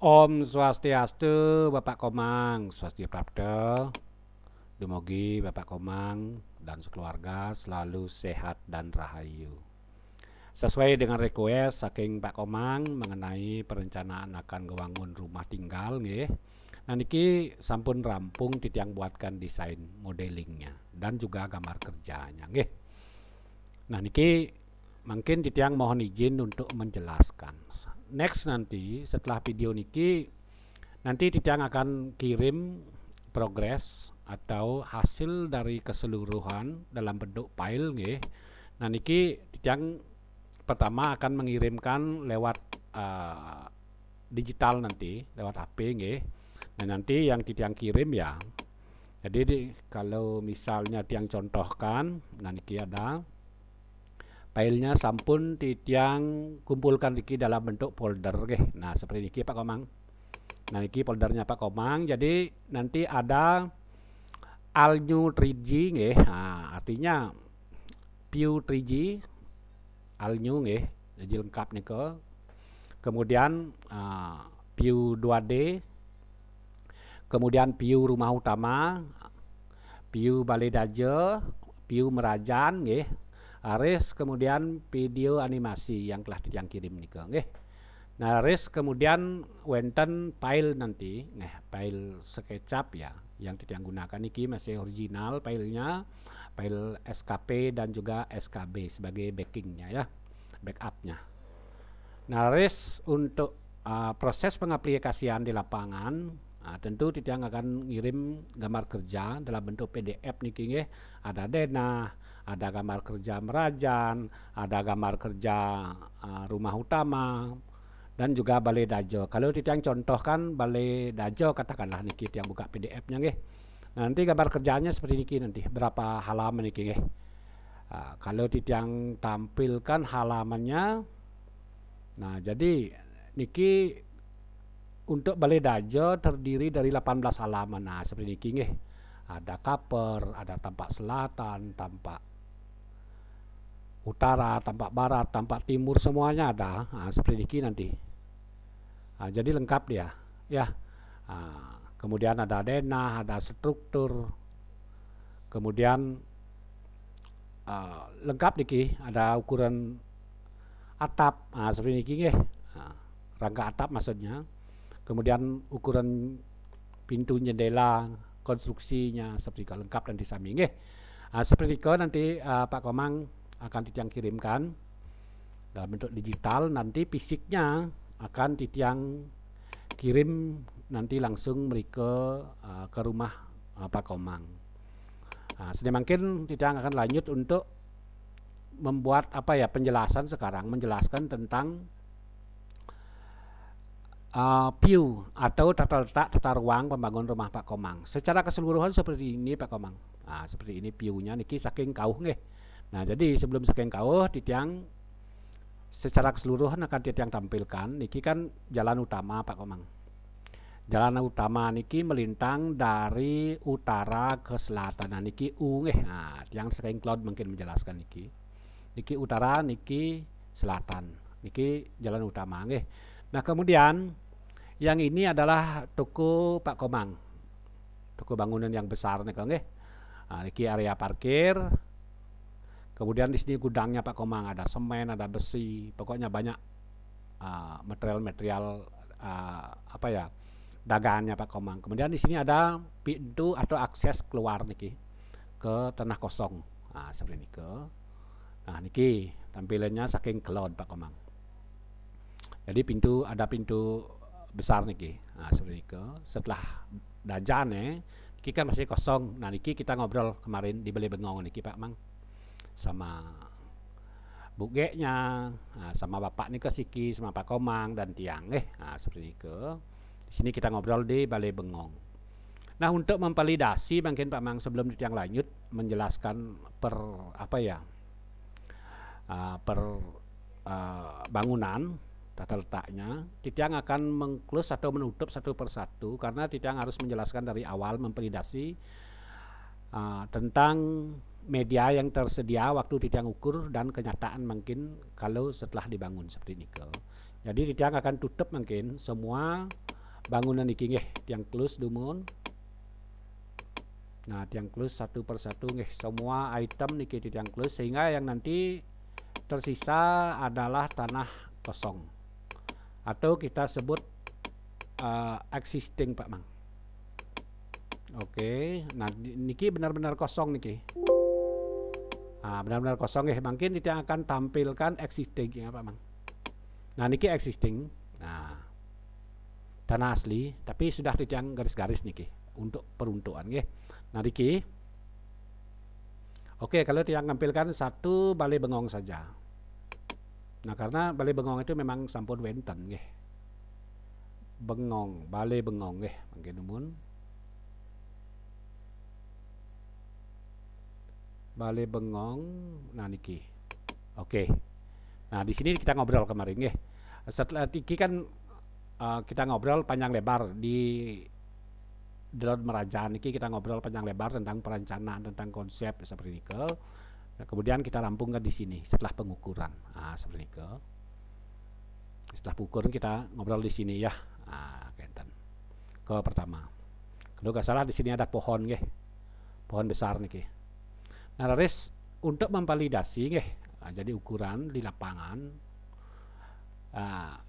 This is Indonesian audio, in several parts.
Om Swastiastu, Bapak Komang, Swastia Prapta. Dumogi Bapak Komang dan sekeluarga selalu sehat dan rahayu. Sesuai dengan request saking Pak Komang mengenai perencanaan akan ngewangun rumah tinggal nggih. Nah niki sampun rampung titiang buatkan desain modelingnya dan juga gambar kerjanya nggih. Nah niki mungkin titiang mohon izin untuk menjelaskan. Next nanti setelah video niki nanti titiang akan kirim progres atau hasil dari keseluruhan dalam bentuk file nggih. Nah niki titiang pertama akan mengirimkan lewat digital nanti lewat HP nggih. Nah nanti yang titiang kirim ya. Jadi kalau misalnya tiang contohkan, nah niki ada filenya sampun titiang kumpulkan niki dalam bentuk folder nggih. Nah seperti niki Pak Komang. Nah niki foldernya Pak Komang. Jadi nanti ada Alnew 3G nggih. Nah, artinya view 3G Alnew nggih. Jadi lengkap niko. Kemudian view 2D. Kemudian view rumah utama, view balai daja, view merajan nggih. Aris kemudian video animasi yang telah titiang kirim nika nggih. Nah aris kemudian wenten file nanti file SketchUp ya yang titiang gunakan niki masih original filenya, file SKP dan juga SKB sebagai backingnya ya, backupnya. Nah aris untuk proses pengaplikasian di lapangan, tentu titiang akan ngirim gambar kerja dalam bentuk PDF niki nggih. Ada denah, ada gambar kerja merajan, ada gambar kerja rumah utama dan juga balai dajo. Kalau titiang contohkan balai dajo katakanlah niki tiang buka PDF-nya nggih. Nanti gambar kerjanya seperti niki nanti berapa halaman niki nggih. Kalau titiang tampilkan halamannya, nah jadi niki untuk balai dajo terdiri dari 18 halaman. Nah seperti niki nggih. Ada kaper, ada tampak selatan, tampak utara, tampak barat, tampak timur, semuanya ada. Seperti niki nanti. Jadi lengkap dia ya. Kemudian ada denah, ada struktur. Kemudian lengkap niki, ada ukuran atap. Seperti niki nggih. Rangka atap maksudnya. Kemudian ukuran pintu jendela, konstruksinya seperti itu lengkap dan disami nggih. Seperti itu nanti Pak Komang akan titiang kirimkan dalam bentuk digital. Nanti fisiknya akan titiang kirim nanti langsung mereka ke rumah Pak Komang. Sedemikian titiang akan lanjut untuk membuat penjelasan sekarang, menjelaskan tentang view atau tata letak tata ruang pembangunan rumah Pak Komang. Secara keseluruhan seperti ini Pak Komang. Seperti ini view-nya niki saking kauh nggih. Nah, jadi sebelum saking kauh titiang secara keseluruhan akan titiang tampilkan niki kan jalan utama Pak Komang. Jalan utama niki melintang dari utara ke selatan. Nah, niki U nggih. Nah, tiang saking cloud mungkin menjelaskan niki. Niki utara, niki selatan. Niki jalan utama nggih. Nah kemudian yang ini adalah toko Pak Komang, toko bangunan yang besar nih nggih. Niki area parkir. Kemudian di sini gudangnya Pak Komang, ada semen, ada besi, pokoknya banyak material-material dagangannya Pak Komang. Kemudian di sini ada pintu atau akses keluar niki ke tanah kosong. Seperti ini ke. Nah niki tampilannya saking cloud Pak Komang. Jadi ada pintu besar niki. Seperti itu. Setelah dajane niki kan masih kosong. Nah niki kita ngobrol kemarin di Balai Bengong niki Pak Mang sama Bu G-nya, sama Bapak nih Siki, sama Pak Komang dan tiang seperti itu. Di sini kita ngobrol di Balai Bengong. Nah untuk memvalidasi mungkin Pak Mang sebelum tiang lanjut menjelaskan bangunan tata letaknya, titiang akan mengclose atau menutup satu persatu karena titiang harus menjelaskan dari awal memvalidasi tentang media yang tersedia waktu titiang ukur dan kenyataan mungkin kalau setelah dibangun seperti ini. Jadi titiang akan tutup mungkin semua bangunan iki nggih tiang klus dumun. Nah, tiang klus satu persatu nggih semua item niki di tiang klus, sehingga yang nanti tersisa adalah tanah kosong atau kita sebut existing Pak Mang. Oke, nah niki benar-benar kosong niki. Nah, benar-benar kosong ya. Mungkin kita akan tampilkan existing ya Pak Mang. Nah, niki existing. Nah, tanah asli tapi sudah ditiang garis-garis niki untuk peruntukan nggih. Nah, niki. Oke, kalau tiang tampilkan satu balai bengong saja. Nah, karena balai bengong itu memang sampun wenten nggih. Bengong, balai bengong nggih, mangke numun. Balai bengong, nah niki. Oke. Nah, di sini kita ngobrol kemarin nggih. Setelah niki kan kita ngobrol panjang lebar di dalam Merajaan niki, kita ngobrol panjang lebar tentang perencanaan, tentang konsep seperti ini. Nah, kemudian kita rampungkan di sini setelah pengukuran. Nah, seperti ini. Setelah pengukuran kita ngobrol di sini ya. Nah, kenten. Ke pertama. Kalau nggak salah di sini ada pohon nggih. Pohon besar niki. Nah, Raris untuk memvalidasi nggih. Nah, jadi ukuran di lapangan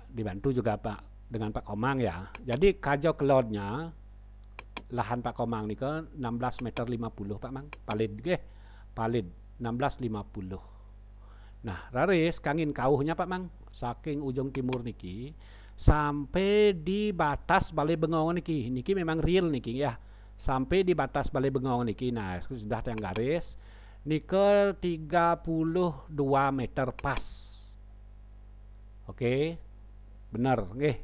dibantu juga Pak dengan Pak Komang ya. Jadi kajau kelodnya lahan Pak Komang nih ke 16 meter 50 Pak Mang. Palid nggih. Palid 16,50. Nah, Raris kangin kauhnya Pak Mang saking ujung timur niki sampai di batas Balai Bengong niki. Niki memang real niki ya. Sampai di batas Balai Bengong niki. Nah, sudah yang garis nike 32 meter pas. Oke. Benar nggih.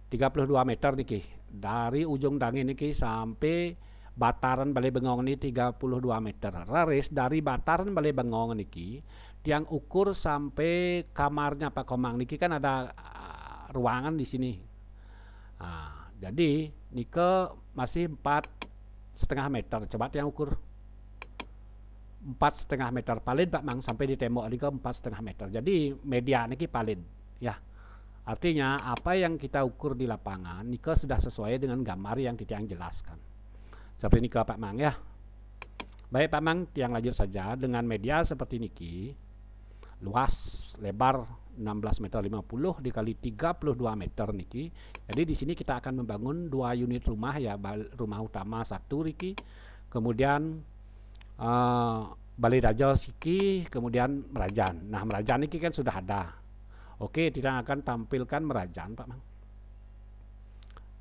32 meter niki. Dari ujung dangi niki sampai bataran Balai Bengong ini 32 meter. Raris dari bataran Balai Bengong niki tiang ukur sampai kamarnya Pak Komang niki kan ada ruangan di sini. Nah, jadi nike masih 4,5 meter. Coba tiang ukur 4,5 meter palid Pak Mang sampai di tembok nike 4,5 meter. Jadi media niki palid ya. Artinya apa yang kita ukur di lapangan nike sudah sesuai dengan gambar yang tiang jelaskan. Seperti ini ke Pak Mang ya. Baik Pak Mang, tiang lanjut saja dengan media seperti niki. Luas, lebar 16 meter 50 dikali 32 meter niki. Jadi di sini kita akan membangun 2 unit rumah ya, rumah utama 1 niki. Kemudian Balai Dajo Siki, kemudian Merajaan. Nah, Merajaan niki kan sudah ada. Oke, kita akan tampilkan Merajaan Pak Mang.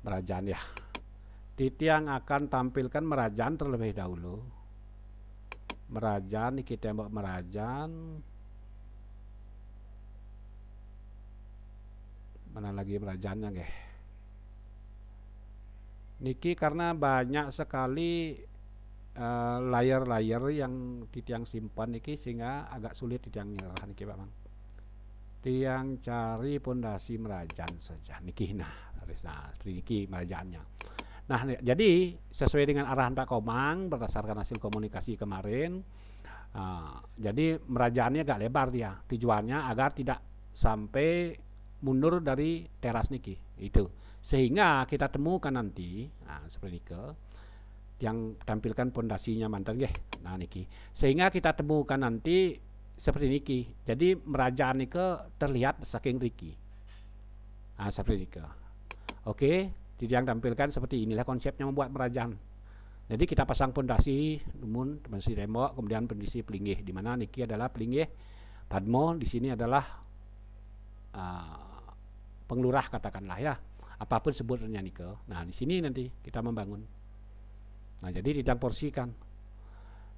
Merajaan ya. Titiang akan tampilkan Merajaan terlebih dahulu. Merajaan niki tembok Merajaan. Mana lagi Merajaannya nggih. Niki karena banyak sekali layar-layar yang titiang simpan niki sehingga agak sulit titiang nyerah niki Pak Mang. Tiang cari pondasi Merajaan saja niki. Nah, niki Merajaannya. Nah, jadi sesuai dengan arahan Pak Komang berdasarkan hasil komunikasi kemarin, jadi Merajaannya agak lebar dia. Tujuannya agar tidak sampai mundur dari teras niki itu, sehingga kita temukan nanti seperti niki yang tampilkan pondasinya mantan nggih. Nah niki sehingga kita temukan nanti seperti niki. Jadi Merajaan niki terlihat saking riki. Seperti niki. Oke, yang tampilkan seperti inilah konsepnya membuat Merajaan. Jadi kita pasang pondasi namun pondasi tembok, kemudian pondasi pelinggih, di mana niki adalah pelinggih Padmo, di sini adalah penglurah katakanlah ya, apapun sebutnya nike. Nah di sini nanti kita membangun. Nah jadi tidak porsikan.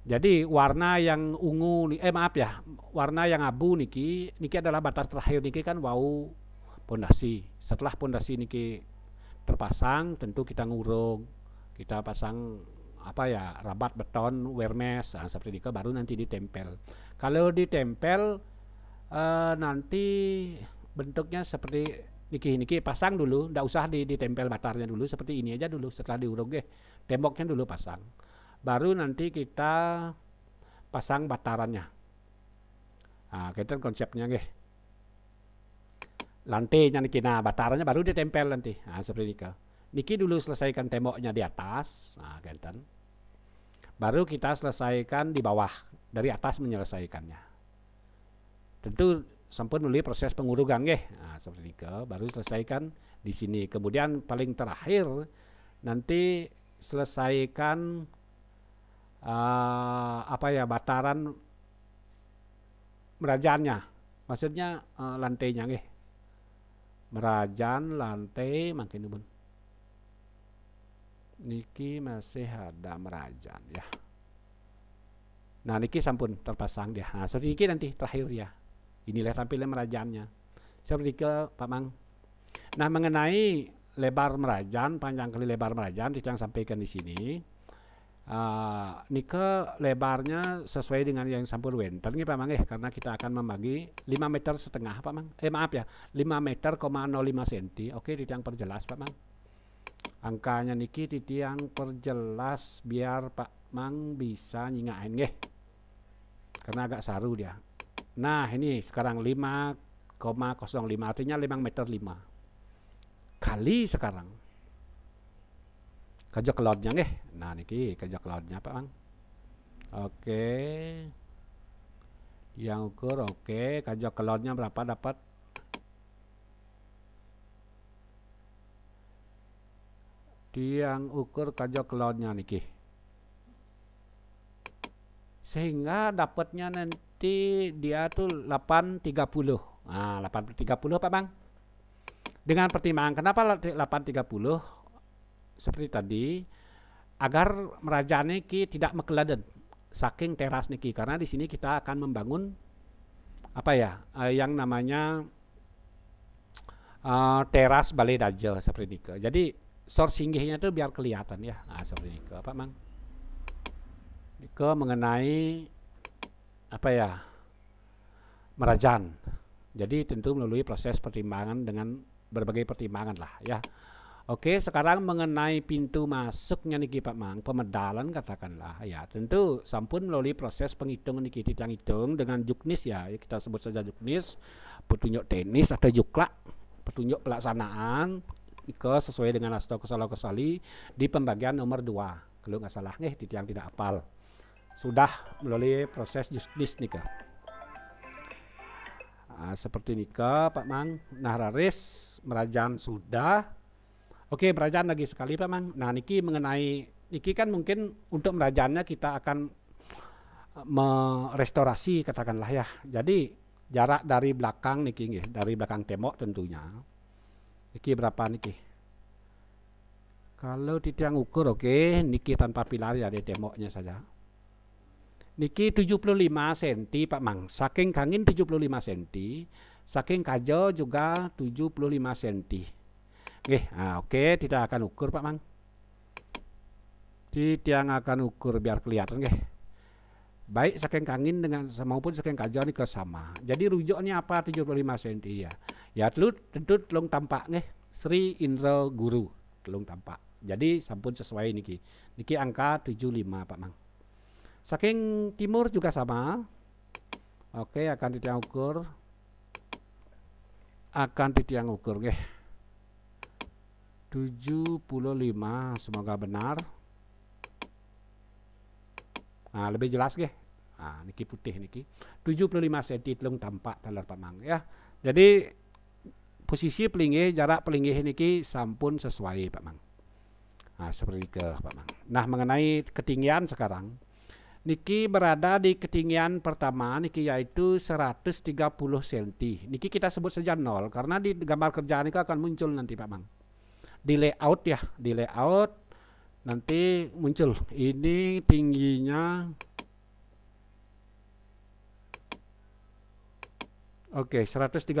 Jadi warna yang ungu, warna yang abu niki adalah batas terakhir niki kan wau pondasi. Setelah pondasi niki terpasang, tentu kita ngurung, kita pasang rabat beton, wermes, seperti niki baru nanti ditempel. Kalau ditempel nanti bentuknya seperti niki pasang dulu, ndak usah ditempel batarnya dulu, seperti ini aja dulu. Setelah diurung temboknya dulu pasang, baru nanti kita pasang batarannya. Kita konsepnya lantainya niki, nah batarannya baru ditempel nanti. Nah, seperti ini. Niki dulu selesaikan temboknya di atas, nah genten. Baru kita selesaikan di bawah, dari atas menyelesaikannya. Tentu sampun melalui proses pengurugan nah, seperti ini. Baru selesaikan di sini. Kemudian paling terakhir nanti selesaikan bataran merajannya. Maksudnya lantainya merajan lantai makin ubun. Niki masih ada merajan ya. Nah niki sampun terpasang dia. Nah seperti niki nanti terakhir ya. Inilah tampilan merajannya. Seperti ke Pak Mang. Nah mengenai lebar merajan, panjang kali lebar merajan itu yang sampaikan di sini. Nika lebarnya sesuai dengan yang sampun wenten Pak Mang karena kita akan membagi 5,5 meter Pak Mang. Maaf ya, 5,05 meter cm. Oke, yang perjelas Pak Mang. Angkanya niki yang perjelas biar Pak Mang bisa nyingain karena agak saru dia. Nah, ini sekarang 5,05 artinya 5,5 meter kali sekarang. Kajak cloudnya Nah niki kajak cloudnya Pak Mang. Oke. Yang ukur oke, kajak cloudnya berapa dapat? Yang ukur kajak cloudnya niki. Sehingga dapatnya nanti dia tuh 830. Nah, 830 Pak Mang. Dengan pertimbangan kenapa 830? Seperti tadi, agar merajan niki tidak mekeladen saking teras niki, karena di sini kita akan membangun yang namanya teras balai daja seperti ini. Jadi source singgihnya itu biar kelihatan ya. Nah, seperti ini Pak Mang. Niko mengenai merajan. Jadi tentu melalui proses pertimbangan dengan berbagai pertimbangan lah ya. Oke, sekarang mengenai pintu masuknya niki Pak Mang, pemedalan katakanlah ya. Tentu sampun melalui proses penghitungan niki yang hitung dengan juknis ya. Kita sebut saja juknis, petunjuk teknis atau juklak, petunjuk pelaksanaan sesuai dengan Asto Kesala-Kesali di pembagian nomor 2. Kalau nggak salah yang tidak hafal. Sudah melalui proses juknis nika. Nah, seperti nika Pak Mang. Nah, raris merajan sudah. Oke, merajan lagi sekali Pak Mang. Nah, niki mengenai niki kan mungkin untuk merajannya kita akan merestorasi katakanlah ya. Jadi jarak dari belakang niki dari belakang tembok tentunya. Niki berapa niki? Kalau yang ukur oke, niki tanpa pilar ya di temboknya saja. Niki 75 cm Pak Mang. Saking kangin 75 cm, saking kajo juga 75 cm. Oke, tidak akan ukur Pak Mang. Tidak akan ukur biar kelihatan Baik saking kangin dengan maupun saking kajo ini sama. Jadi rujuknya apa 75 cm ya. Ya tentu telung tampak Sri Indra Guru telung tampak. Jadi sampun sesuai niki. Niki angka 75 Pak Mang. Saking timur juga sama. Oke, akan ditiang ukur. Akan ditiang ukur 75, semoga benar. Nah, lebih jelas Nah, niki putih niki. 75 cm telung tampak talar Pak Mang ya. Jadi posisi pelinggih, jarak pelinggih niki sampun sesuai Pak Mang. Nah, seperti ke Pak Mang. Nah, mengenai ketinggian sekarang. Niki berada di ketinggian pertama niki yaitu 130 cm. Niki kita sebut saja 0 karena di gambar kerjaan ini akan muncul nanti Pak Mang. Di layout ya, di layout nanti muncul ini tingginya. Oke, 130.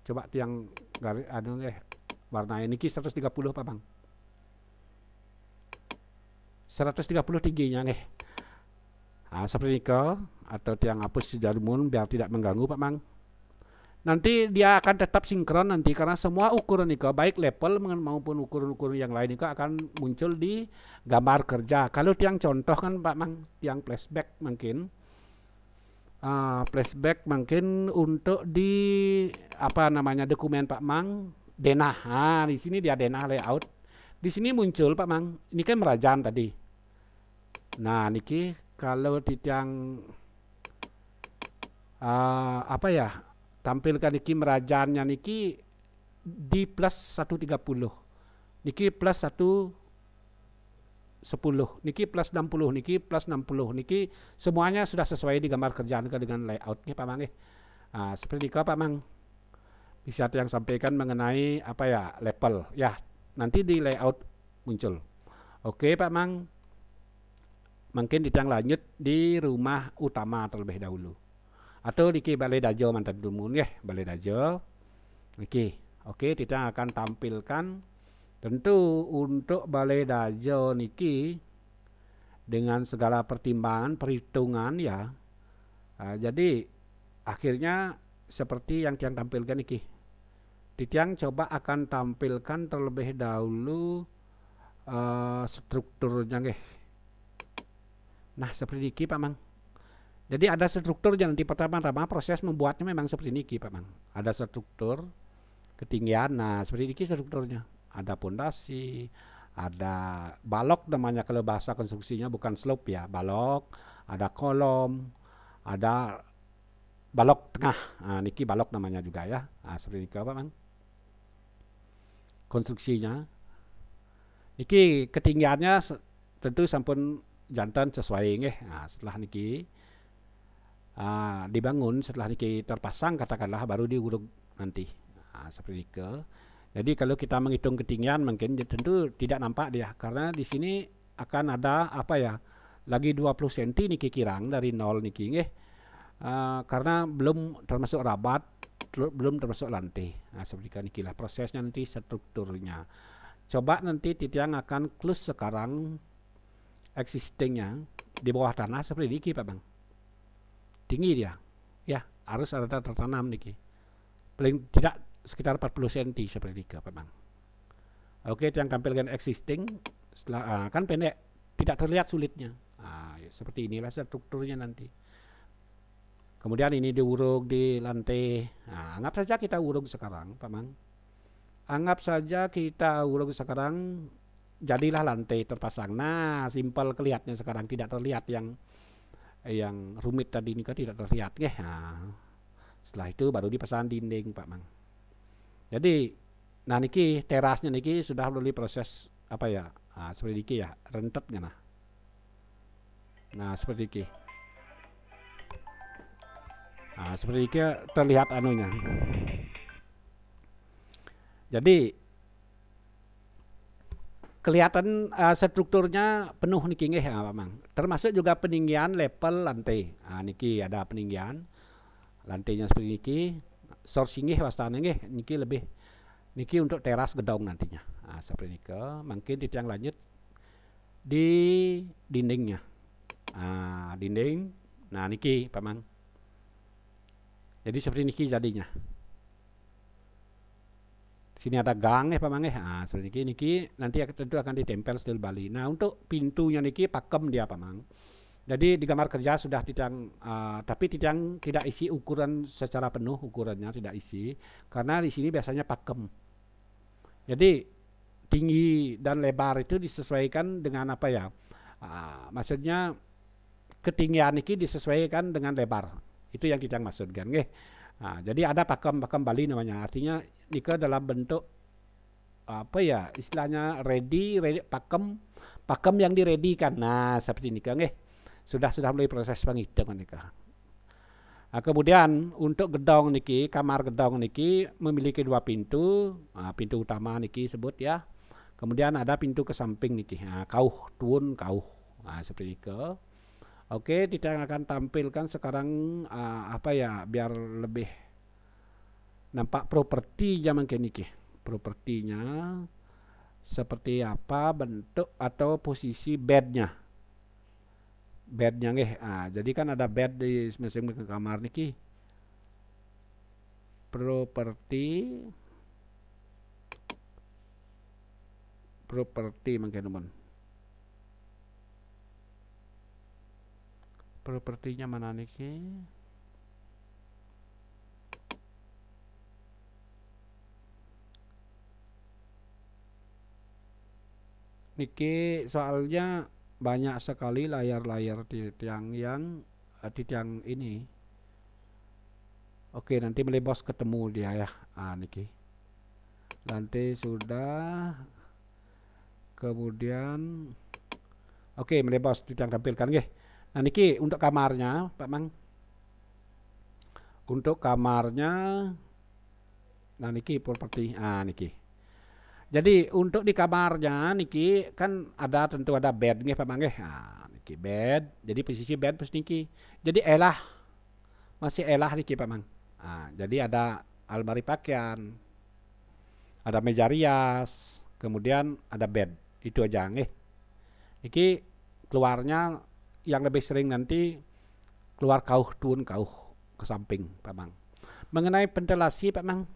Coba tiang garis warna ini 130 Pak Bang. 130 tingginya Nah, seperti ini atau tiang hapus sejarumun biar tidak mengganggu Pak Mang. Nanti dia akan tetap sinkron nanti karena semua ukuran Niko baik level maupun ukuran-ukuran yang lain Niko akan muncul di gambar kerja. Kalau tiang contoh kan Pak Mang, tiang flashback mungkin flashback mungkin untuk di apa namanya dokumen Pak Mang denah. Di sini dia denah layout. Di sini muncul Pak Mang. Ini kan merajaan tadi. Nah, niki kalau titiang apa ya? Tampilkan niki merajaannya niki di plus 130. Niki plus 110, niki plus 60, niki plus 60, niki semuanya sudah sesuai di gambar kerjaan dengan layout nih Pak Mang. Seperti itu Pak Mang. Bisa yang sampaikan mengenai apa ya level ya nanti di layout muncul. Oke Pak Mang. Mungkin ditang lanjut di rumah utama terlebih dahulu. Atau di Balai Dajo mantan dulu ya, Balai Dajo. Oke, kita akan tampilkan tentu untuk Balai Dajo niki dengan segala pertimbangan, perhitungan ya. Jadi akhirnya seperti yang tiang tampilkan niki. Tiang coba akan tampilkan terlebih dahulu strukturnya nggih. Nah, seperti ini Pak Mang. Jadi ada strukturnya nanti pertama-tama proses membuatnya memang seperti ini Pak Mang. Ada struktur ketinggian. Nah, seperti ini strukturnya. Ada pondasi, ada balok namanya kalau bahasa konstruksinya bukan slope ya, balok, ada kolom, ada balok tengah. Niki balok namanya juga ya. Seperti ini Pak Mang. Konstruksinya. Niki ketinggiannya tentu sampun jantan sesuai nggih. Setelah niki dibangun, setelah niki terpasang katakanlah baru diuruk nanti. Seperti itu. Jadi kalau kita menghitung ketinggian mungkin tentu tidak nampak dia karena di sini akan ada apa ya? Lagi 20 cm niki kirang dari nol niki nggih. Karena belum termasuk rabat, belum termasuk lantai. Seperti niki lah prosesnya nanti strukturnya. Coba nanti titiang akan close sekarang existingnya di bawah tanah seperti ini Pak Bang. Tinggi dia. Ya, harus ada tertanam niki. Paling tidak sekitar 40 cm seperti ini Pak Bang. Oke, yang tampilkan existing setelah kan pendek, tidak terlihat sulitnya. Seperti inilah strukturnya nanti. Kemudian ini diuruk di lantai. Anggap saja kita uruk sekarang, Pak Mang. Anggap saja kita uruk sekarang jadilah lantai terpasang. Nah, simpel kelihatannya sekarang tidak terlihat yang rumit tadi ini kan tidak terlihat ya. Setelah itu baru dipasang dinding Pak Mang. Jadi nah niki terasnya niki sudah melalui proses apa ya? Seperti niki ya, rentetnya nah. Nah, seperti niki. Seperti niki terlihat anunya. Jadi kelihatan strukturnya penuh niki nggih Pak Mang. Termasuk juga peninggian level lantai. Niki ada peninggian lantainya seperti niki. Sourcing nggih wastane nggih niki lebih niki untuk teras gedung nantinya. Seperti niki. Mungkin di yang lanjut di dindingnya. Dinding. Nah, niki Pak Mang. Jadi seperti niki jadinya. Sini ada gang Pak Mang seperti niki nanti tentu akan ditempel steel Bali. Nah, untuk pintunya niki pakem dia Pak Mang. Jadi di gambar kerja sudah tapi tidak isi ukuran secara penuh ukurannya tidak isi karena di sini biasanya pakem. Jadi tinggi dan lebar itu disesuaikan dengan apa ya? Maksudnya ketinggian niki disesuaikan dengan lebar. Itu yang kita maksudkan nggih. Jadi ada pakem Bali namanya. Artinya nika dalam bentuk apa ya istilahnya ready pakem yang diredikan. Nah, seperti nika nggih. Sudah mulai proses penghitungan nika. Kemudian untuk gedong niki, kamar gedong niki memiliki dua pintu. Pintu utama niki sebut ya. Kemudian ada pintu ke samping niki. Kauh tuun kauh. Seperti itu. Oke, kita akan tampilkan sekarang apa ya biar lebih nampak properti zaman niki. Propertinya seperti apa bentuk atau posisi bednya. Bednya nggih. Jadi kan ada bed di masing-masing kamar niki. Properti mungkin teman. Propertinya mana niki? niki soalnya banyak sekali layar-layar di tiang di tiang ini. Oke, nanti melebos ketemu dia ya. Niki. Lantai sudah. Kemudian oke, melebos di tiang tampilkan nggih. Nah niki untuk kamarnya, Pak Mang. Untuk kamarnya nah niki properti. Niki. Jadi untuk di kamarnya niki kan tentu ada bed nggih Pak Mang nggih. Niki bed. Jadi posisi bed pas niki. Jadi masih niki Pak Mang. Jadi ada almari pakaian, ada meja rias, kemudian ada bed. Itu aja nggih. Niki keluarnya yang lebih sering nanti keluar turun ke samping Pak Mang. Mengenai ventilasi Pak Mang,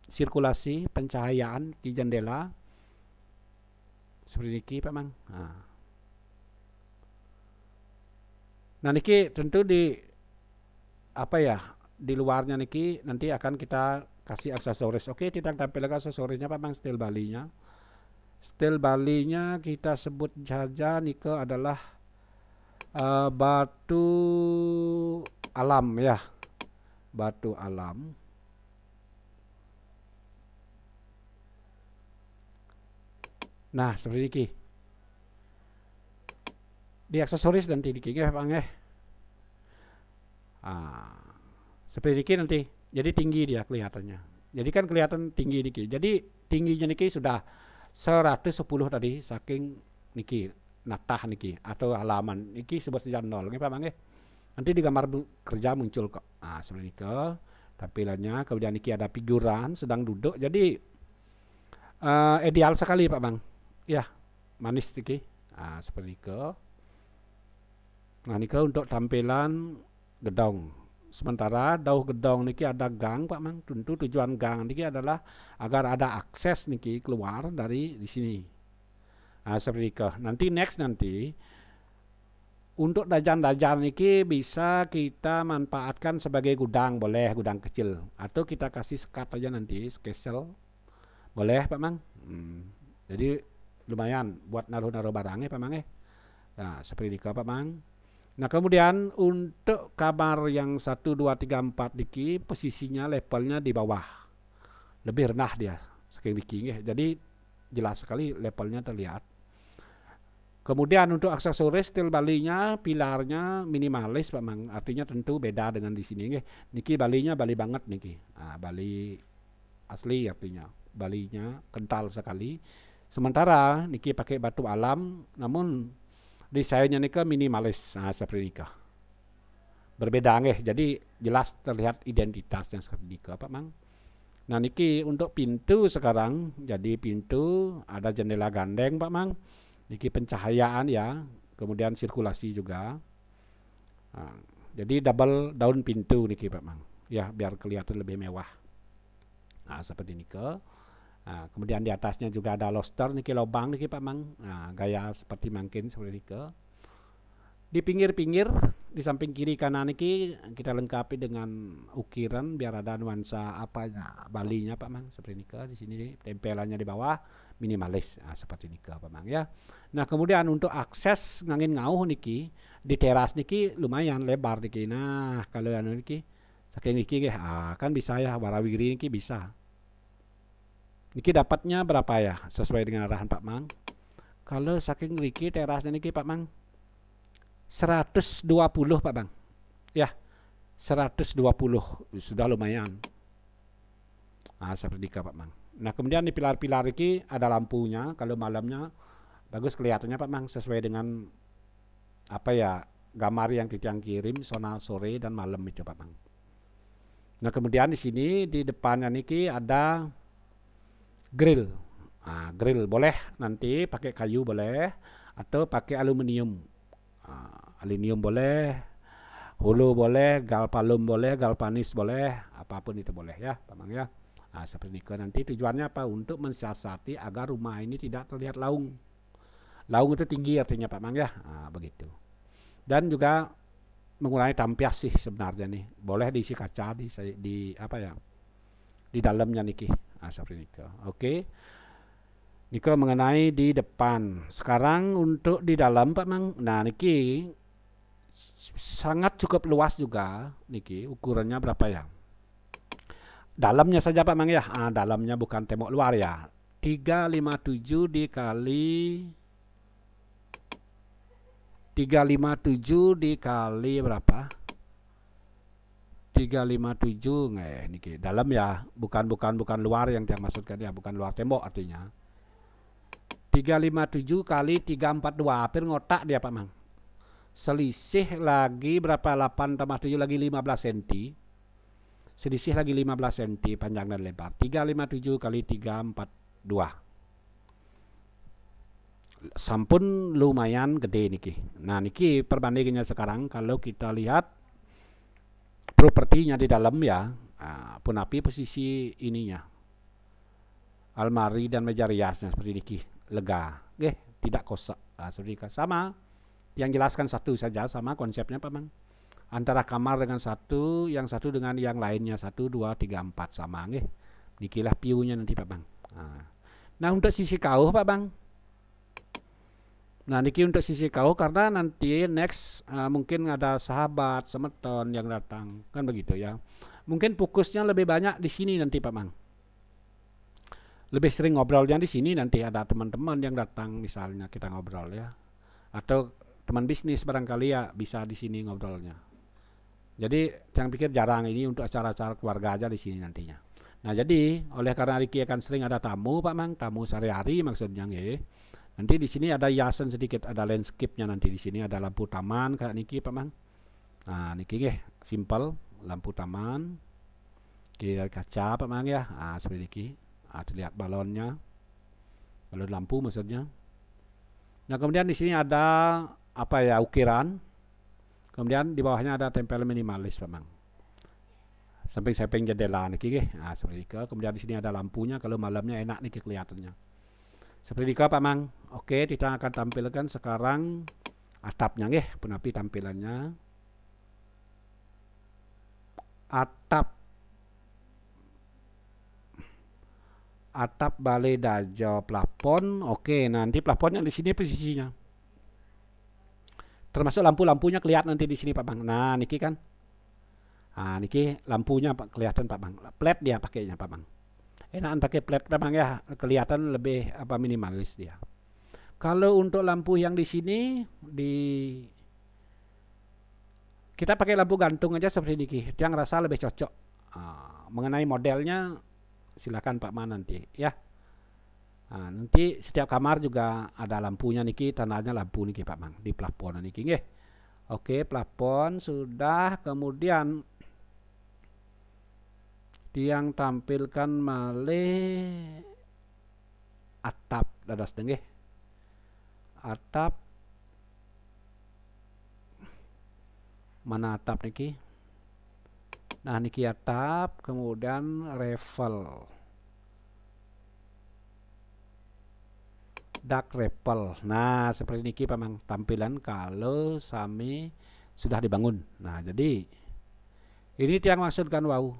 sirkulasi, pencahayaan di jendela seperti niki Pak Mang. Nah niki tentu di di luarnya niki nanti akan kita kasih aksesoris. Oke, kita tampilkan aksesorisnya Pak Mang, steel balinya. Steel balinya kita sebut saja nike adalah batu alam ya. Batu alam. Nah, seperti ini. Di aksesoris nanti di ya Pak nggih. Seperti ini nanti. Jadi tinggi dia kelihatannya. Jadi kan kelihatan tinggi niki. Jadi tingginya niki sudah 110 tadi saking niki natah niki atau halaman niki sebut saja 0 nggih Pak nggih. Nanti di gambar kerja muncul kok. Seperti ini tampilannya. Kemudian niki ada figuran sedang duduk. Jadi ideal sekali Pak Bang. Ya, manis niki. Seperti itu. Nah niki untuk tampilan gedong. Sementara dauh gedong niki ada gang Pak Mang. Tentu tujuan gang niki adalah agar ada akses niki keluar dari di sini. Seperti itu. Nanti untuk dajan-dajan niki bisa kita manfaatkan sebagai gudang, boleh gudang kecil atau kita kasih sekat aja nanti, skesel. Boleh Pak Mang. Jadi lumayan buat naruh-naruh barangnya Pak Mang ya. Nah, seperti itu Pak Mang. Nah kemudian untuk kamar yang 1, 2, 3, 4 niki posisinya levelnya di bawah. Lebih rendah dia. Saking niki ya. Jadi jelas sekali levelnya terlihat. Kemudian untuk aksesoris steel balinya, pilarnya minimalis Pak Mang. Artinya tentu beda dengan di sini. Niki balinya bali banget niki. Bali asli artinya. Balinya kental sekali. Sementara niki pakai batu alam, namun desainnya niki minimalis. Seperti niki. Berbeda nggih. Jadi jelas terlihat identitasnya seperti niki Pak Mang. Nah niki untuk pintu sekarang, jadi pintu ada jendela gandeng Pak Mang. Niki pencahayaan ya, kemudian sirkulasi juga. Jadi double daun pintu niki Pak Mang. Ya biar kelihatan lebih mewah. Seperti niki. Kemudian di atasnya juga ada loster niki lubang niki Pak Mang. Gaya seperti mungkin seperti niki. Di pinggir-pinggir di samping kiri kanan niki kita lengkapi dengan ukiran biar ada nuansa balinya Pak Mang seperti niki. Di sini tempelannya di bawah minimalis seperti niki Pak Mang ya. Nah kemudian untuk akses ngangin ngauh niki di teras niki lumayan lebar niki. Nah kalau niki saking niki kan bisa ya warawiri niki bisa. Niki dapatnya berapa ya sesuai dengan arahan Pak Mang. Kalau saking niki terasnya niki Pak Mang 120 Pak Bang. Ya, 120 sudah lumayan. Seperti itu Pak Bang. Nah, kemudian di pilar-pilar ini ada lampunya. Kalau malamnya bagus kelihatannya Pak Bang sesuai dengan gambar yang kita kirim zona sore dan malam itu Pak Bang. Nah, kemudian di sini di depannya niki ada grill. Grill boleh nanti pakai kayu boleh atau pakai aluminium. Aluminium boleh, hulu boleh, galpalum boleh, galvanis boleh, apapun itu boleh ya, Pak Mang ya. Seperti itu nanti tujuannya apa? Untuk mensiasati agar rumah ini tidak terlihat laung. Laung itu tinggi artinya Pak Mang ya, begitu. Dan juga mengurangi tampias sih sebenarnya nih. Boleh diisi kaca di dalamnya niki. Seperti itu. Oke. Niko mengenai di depan. Sekarang untuk di dalam Pak Mang. Nah, niki sangat cukup luas juga. Niki ukurannya berapa ya? Dalamnya saja Pak Mang ya. Dalamnya bukan tembok luar ya. 357 dikali 357 dikali berapa? 357 niki. Dalam ya, bukan luar yang dia maksudkan ya, bukan luar tembok artinya. 357 kali 342 hampir ngotak dia Pak Mang. Selisih lagi berapa? 8 tambah 7 lagi 15 cm. Selisih lagi 15 cm panjang dan lebar. 357 kali 342. Sampun lumayan gede niki. Nah, niki perbandingannya sekarang kalau kita lihat propertinya di dalam ya. Pun api posisi ininya. Almari dan meja riasnya seperti niki. Lega. Tidak kosak. Seperti sama. Yang jelaskan satu saja sama konsepnya Pak Mang. Antara kamar dengan satu, yang satu dengan yang lainnya 1, 2, 3, 4 sama nggih. Nikilah view-nya nanti Pak Bang. Nah, untuk sisi kauh Pak Bang. Nah, niki untuk sisi kauh karena nanti next mungkin ada sahabat semeton yang datang, kan begitu ya. Mungkin fokusnya lebih banyak di sini nanti Pak Bang. Lebih sering ngobrolnya di sini nanti ada teman-teman yang datang misalnya kita ngobrol ya. Atau teman bisnis barangkali ya bisa di sini ngobrolnya. Jadi jangan pikir jarang, ini untuk acara-acara keluarga aja di sini nantinya. Nah, jadi oleh karena Riki akan sering ada tamu Pak Mang, tamu sehari-hari maksudnya nggih. Nanti di sini ada hiasan sedikit, ada landscape-nya nanti di sini ada lampu taman kayak niki Pak Mang. Nah, niki nggih, simple, lampu taman. Kiri kaca Pak Mang ya. Seperti niki. Terlihat balonnya. Balon lampu maksudnya. Nah, kemudian di sini ada apa ya, ukiran. Kemudian di bawahnya ada tempel minimalis Pak Mang. Samping-samping jendela niki nggih. Seperti itu. Kemudian di sini ada lampunya, kalau malamnya enak niki kelihatannya. Seperti itu Pak Mang. Oke, kita akan tampilkan sekarang atapnya nggih, penapi tampilannya. Atap balai dajo plafon. Oke, nanti plafonnya di sini posisinya. Termasuk lampu-lampunya kelihatan nanti di sini Pak Bang. Nah, niki kan. Niki lampunya kelihatan Pak Bang. Flat dia pakainya Pak Bang. Enakan pakai flat Pak Bang ya, kelihatan lebih minimalis dia. Kalau untuk lampu yang di sini kita pakai lampu gantung aja seperti niki. Dia ngerasa lebih cocok. Mengenai modelnya silakan Pak Man nanti ya. Nanti setiap kamar juga ada lampunya niki, tandanya lampu niki Pak Mang di plafon niki nggih. Oke, plafon sudah, kemudian yang tampilkan malih atap dados nggih. Atap mana atap niki? Nah, niki atap, kemudian revel. Dark Repel. Nah, seperti niki Pak Mang tampilan kalau sami sudah dibangun. Nah, jadi ini yang maksudkan wow.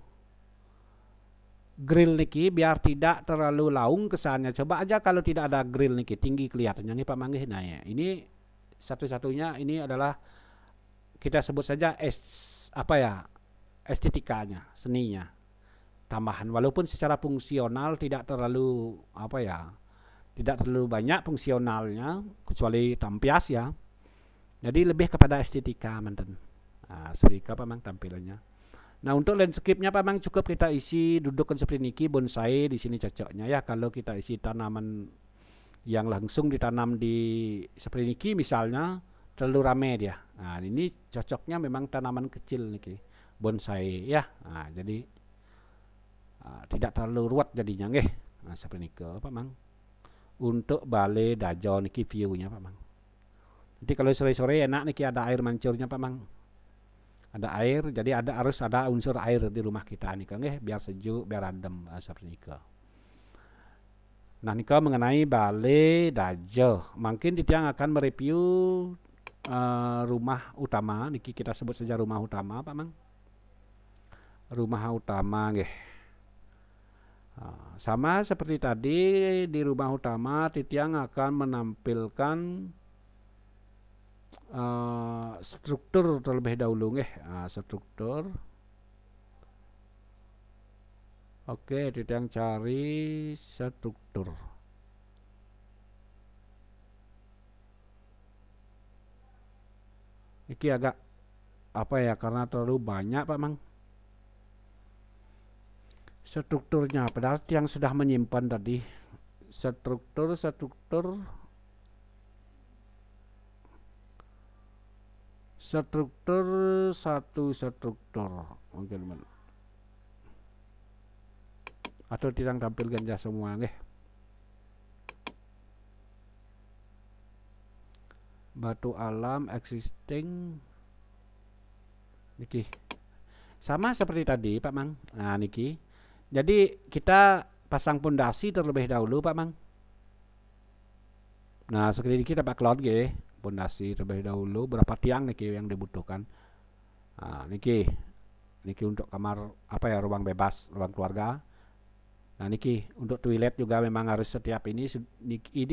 Grill niki biar tidak terlalu laung kesannya. Coba aja kalau tidak ada grill niki, tinggi kelihatannya nih Pak Mang. Nah, ya, ini satu-satunya ini adalah kita sebut saja estetikanya, seninya. Tambahan walaupun secara fungsional tidak terlalu tidak terlalu banyak fungsionalnya kecuali tampias ya. Jadi lebih kepada estetika manten. Seperti apa Mang tampilannya. Nah, untuk landscape-nya Pak Mang cukup kita isi dudukan seperti niki, bonsai di sini cocoknya ya. Kalau kita isi tanaman yang langsung ditanam di seperti niki misalnya terlalu rame dia. Nah, ini cocoknya memang tanaman kecil niki, bonsai ya. Jadi tidak terlalu ruwet jadinya nggih. Seperti niki Pak Mang. Untuk balai dajo niki view-nya Pak Mang. Nanti kalau sore-sore enak niki ada air mancurnya Pak Mang. Ada air, jadi harus ada unsur air di rumah kita nih nggih, biar sejuk, biar adem seperti niki. Nah, niki mengenai balai dajo. Mungkin Titiang akan mereview rumah utama niki, kita sebut saja rumah utama Pak Mang. Rumah utama nggih. Sama seperti tadi di rumah utama, Titiang akan menampilkan struktur terlebih dahulu struktur. Oke, Titiang cari struktur. Ini agak apa ya, karena terlalu banyak Pak Mang strukturnya, padahal yang sudah menyimpan tadi struktur satu struktur mungkin atau tidak tampilkan ya semua batu alam existing niki sama seperti tadi Pak Mang. Nah niki jadi kita pasang pondasi terlebih dahulu Pak Mang. Nah seperti ini kita pakai cloud pondasi terlebih dahulu, berapa tiang niki yang dibutuhkan. Nah niki untuk kamar apa ya, ruang bebas, ruang keluarga. Nah niki untuk toilet juga memang harus setiap ini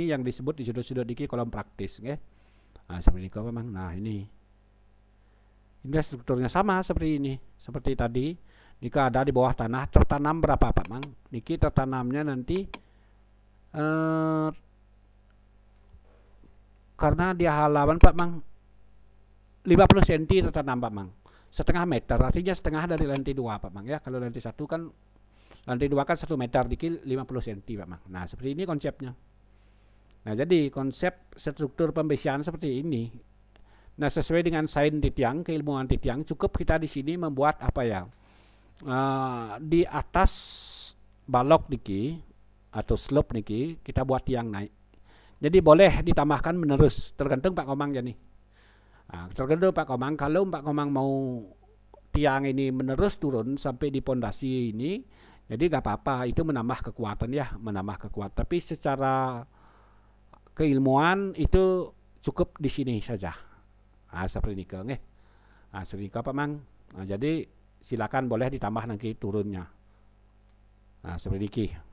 yang disebut di sudut-sudut niki kolom praktis Nah seperti ini memang. Nah ini strukturnya sama seperti ini, seperti tadi. Niki ada di bawah tanah, tertanam berapa Pak Mang? Niki tertanamnya nanti karena dia halaman Pak Mang 50 cm tertanam Pak Mang, setengah meter, artinya setengah dari lantai 2 Pak Mang ya. Kalau lantai 1 kan, lantai 2 kan 1 meter, dikit 50 cm Pak Mang. Nah seperti ini konsepnya. Nah jadi konsep struktur pembesian seperti ini. Nah sesuai dengan sains Titiang, keilmuan Titiang, cukup kita di sini membuat apa ya, di atas balok niki atau slope niki kita buat tiang naik. Jadi boleh ditambahkan menerus, tergantung Pak Komang ya nih. Nah, tergantung Pak Komang. Kalau Pak Komang mau tiang ini menerus turun sampai di pondasi ini, jadi nggak apa-apa, itu menambah kekuatan ya, menambah kekuatan. Tapi secara keilmuan itu cukup di sini saja. Nah, seperti ini Nah, seperti ini Pak Mang. Nah, jadi silakan boleh ditambah nanti turunnya. Nah, seperti ini.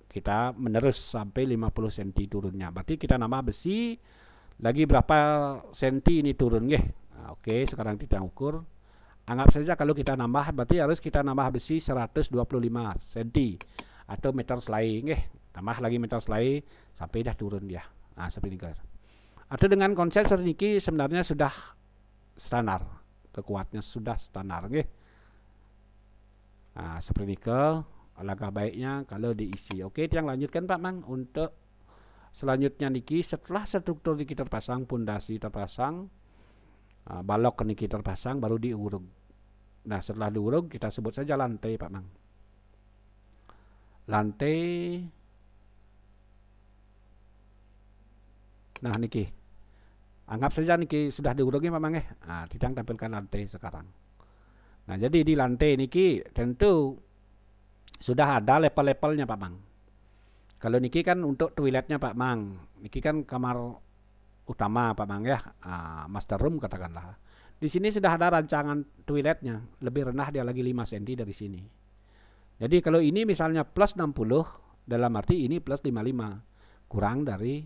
Kita menerus sampai 50 cm turunnya. Berarti kita nambah besi lagi berapa senti ini turun Nah, oke, sekarang kita ukur. Anggap saja kalau kita nambah, berarti harus kita nambah besi 125 cm atau meter selai tambah lagi meter selai sampai dah turun dia. Nah, seperti ini. Atau dengan konsep seperti ini sebenarnya sudah standar, kekuatannya sudah standar Nah, seperti ini alangkah baiknya kalau diisi. Oke, yang lanjutkan Pak Mang untuk selanjutnya niki, setelah struktur niki terpasang, pondasi terpasang, balok niki terpasang, baru diurung. Nah setelah diurung kita sebut saja lantai Pak Mang. Lantai. Nah niki anggap saja niki sudah diurungi Pak Mang Nah Titiang tampilkan lantai sekarang. Nah jadi di lantai niki tentu sudah ada level-levelnya Pak Mang. Kalau niki kan untuk toiletnya Pak Mang, niki kan kamar utama Pak Mang ya, master room katakanlah. Di sini sudah ada rancangan toiletnya, lebih rendah dia lagi 5 cm dari sini. Jadi kalau ini misalnya plus 60, dalam arti ini plus 55, kurang dari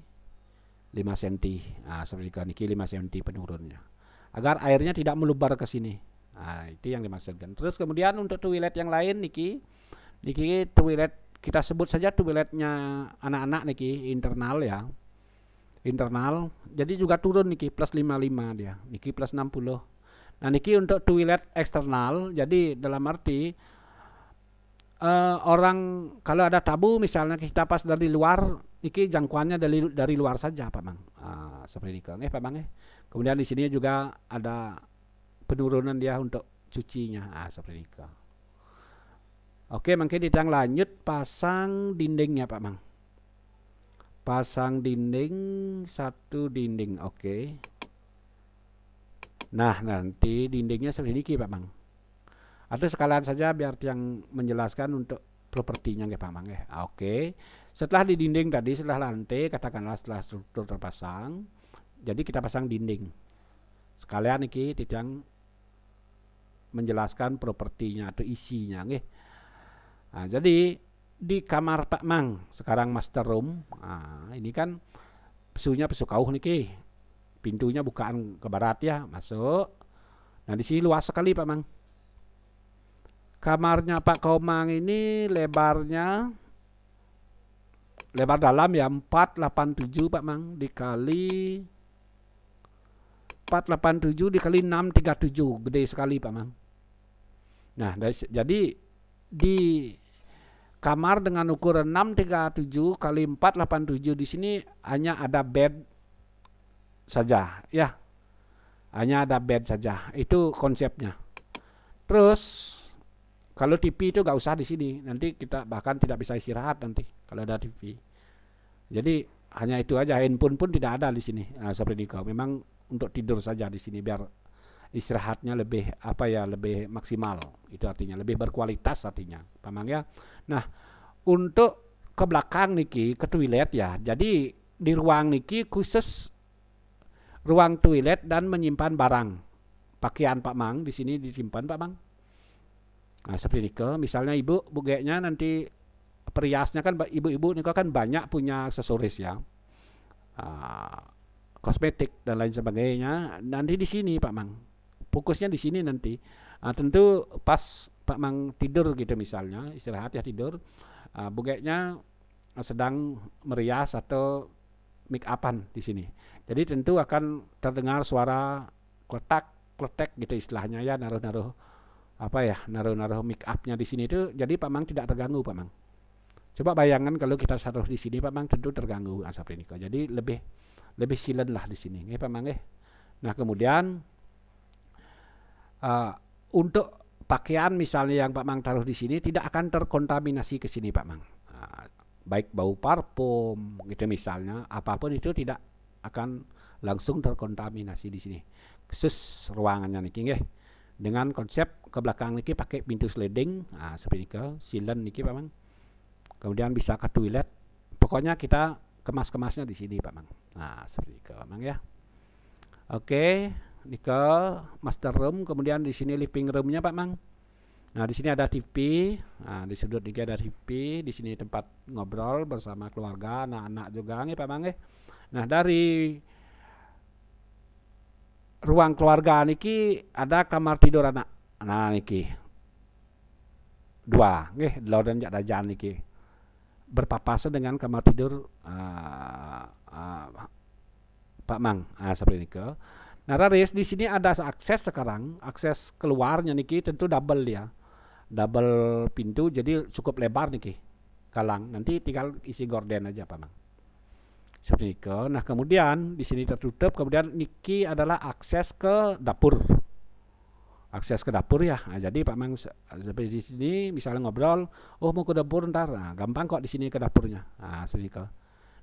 5 cm. Nah seperti niki 5 cm penurunnya, agar airnya tidak meluber ke sini. Nah itu yang dimaksudkan. Terus kemudian untuk toilet yang lain niki toilet kita sebut saja toiletnya anak-anak niki internal ya, internal. Jadi juga turun niki plus 55 dia, niki plus 60. Nah niki untuk toilet eksternal, jadi dalam arti orang kalau ada tamu misalnya kita pas dari luar, niki jangkauannya dari luar saja Pak Mang. Seperti ini Pak Mang Kemudian di sini juga ada penurunan dia untuk cucinya. Seperti ini. Oke, mungkin kita lanjut pasang dindingnya Pak Mang. Pasang dinding, satu dinding, oke. Nah, nanti dindingnya seperti ini Pak Mang. Atau sekalian saja biar yang menjelaskan untuk propertinya Pak Mang Oke. Setelah di dinding tadi, setelah lantai, katakanlah setelah struktur terpasang, jadi kita pasang dinding. Sekalian niki Titiang menjelaskan propertinya atau isinya Nah, jadi di kamar Pak Mang, sekarang master room. Nah, ini kan pesunya pesu kauh niki. Pintunya bukaan ke barat ya, masuk. Nah, di sini luas sekali Pak Mang. Kamarnya Pak Komang ini lebar dalam ya 487 Pak Mang, dikali 487 dikali 637, gede sekali Pak Mang. Nah, jadi di kamar dengan ukuran 637 kali 487 di sini hanya ada bed saja ya. Hanya ada bed saja. Itu konsepnya. Terus kalau TV itu gak usah di sini. Nanti kita bahkan tidak bisa istirahat nanti kalau ada TV. Jadi hanya itu aja. Handphone pun tidak ada di sini. Nah, seperti itu. Memang untuk tidur saja di sini biar istirahatnya lebih lebih maksimal. Itu artinya lebih berkualitas artinya. Paham ya? Nah, untuk ke belakang niki ke toilet ya. Jadi di ruang niki khusus ruang toilet dan menyimpan barang. Pakaian Pak Mang di sini disimpan Pak Mang. Nah, seperti itu. Misalnya ibu bugeknya nanti periasnya kan ibu-ibu ini kan banyak punya aksesoris ya. Kosmetik dan lain sebagainya. Nanti di sini Pak Mang. Fokusnya di sini nanti. Tentu pas Pak Mang tidur gitu misalnya, istirahat ya tidur. Bugeknya sedang merias atau make upan di sini. Jadi tentu akan terdengar suara kletak-kletek gitu istilahnya ya, naruh-naruh make upnya di sini itu. Jadi Pak Mang tidak terganggu Pak Mang. Coba bayangkan kalau kita taruh di sini Pak Mang, tentu terganggu asap ini. Jadi lebih silent lah di sini, Pak Mang. Nah, kemudian untuk pakaian misalnya yang Pak Mang taruh di sini tidak akan terkontaminasi ke sini Pak Mang. Baik bau parfum gitu misalnya, apapun itu tidak akan langsung terkontaminasi di sini. Khusus ruangannya niki nggih. Dengan konsep ke belakang niki pakai pintu sliding, seperti itu, silent niki Pak Mang. Kemudian bisa ke toilet. Pokoknya kita kemas-kemasnya di sini Pak Mang. Nah, seperti itu Pak Mang ya. Oke, ini ke master room, kemudian di sini living roomnya Pak Mang. Nah, di sini ada TV. Nah, di sudut ini ada TV, di sini tempat ngobrol bersama keluarga, anak-anak juga nih Pak Mang. Nah, dari ruang keluarga niki ada kamar tidur anak. Nah, niki dua nggih, lor dan dajan niki. Berpapasan dengan kamar tidur Pak Mang. Seperti ini ke. Nah, Raris di sini ada akses sekarang, akses keluarnya niki tentu double ya. Double pintu jadi cukup lebar niki. Kalang. Nanti tinggal isi gorden aja Pak Mang. Seperti itu. Nah, kemudian di sini tertutup, kemudian niki adalah akses ke dapur. Akses ke dapur ya. Nah, jadi Pak Mang seperti di sini misalnya ngobrol, mau ke dapur ntar. Nah, gampang kok di sini ke dapurnya. Nah, seperti itu.